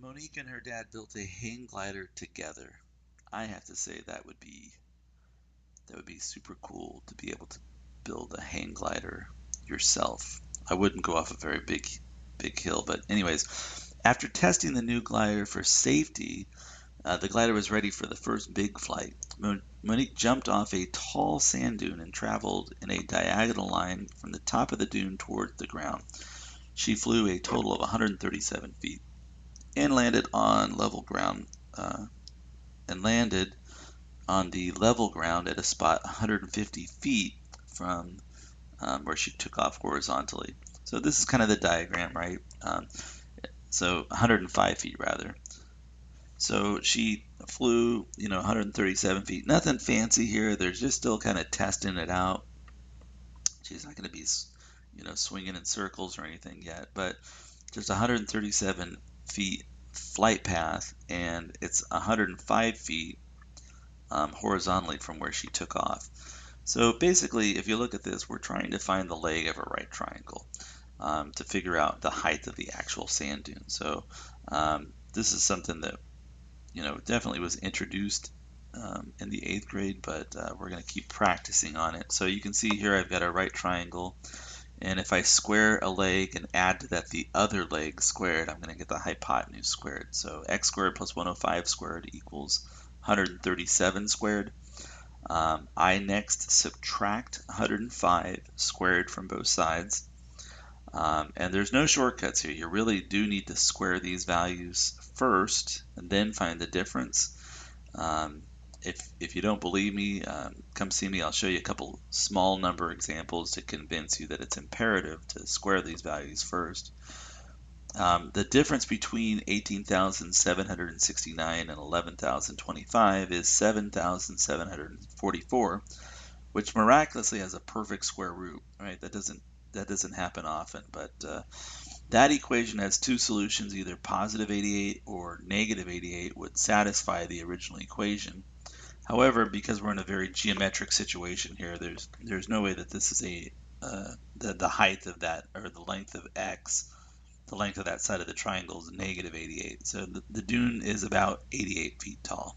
Monique and her dad built a hang glider together. I have to say that would be super cool to be able to build a hang glider yourself. I wouldn't go off a very big hill, but anyways, after testing the new glider for safety, the glider was ready for the first big flight. Monique jumped off a tall sand dune and traveled in a diagonal line from the top of the dune toward the ground. She flew a total of 137 feet and landed on level ground uh, and landed on the level ground at a spot 150 feet from where she took off horizontally. So this is kind of the diagram, right? So 105 feet rather. So she flew, 137 feet. Nothing fancy here. They're just still kind of testing it out. She's not going to be, swinging in circles or anything yet, but just 137 feet flight path, and it's 105 feet horizontally from where she took off. So basically, if you look at this, we're trying to find the leg of a right triangle to figure out the height of the actual sand dune. So this is something that definitely was introduced in the 8th grade, but we're going to keep practicing on it. So you can see here I've got a right triangle, and if I square a leg and add to that the other leg squared, I'm going to get the hypotenuse squared. So x squared plus 105 squared equals 137 squared. I next subtract 105 squared from both sides. And there's no shortcuts here. You really do need to square these values first and then find the difference. If you don't believe me, come see me. I'll show you a couple small number examples to convince you that it's imperative to square these values first. The difference between 18,769 and 11,025 is 7,744, which miraculously has a perfect square root. Right? That doesn't happen often, but that equation has two solutions, either positive 88 or negative 88 would satisfy the original equation. However, because we're in a very geometric situation here, there's no way that this is the height of that, or the length of x, the length of that side of the triangle is negative 88. So the dune is about 88 feet tall.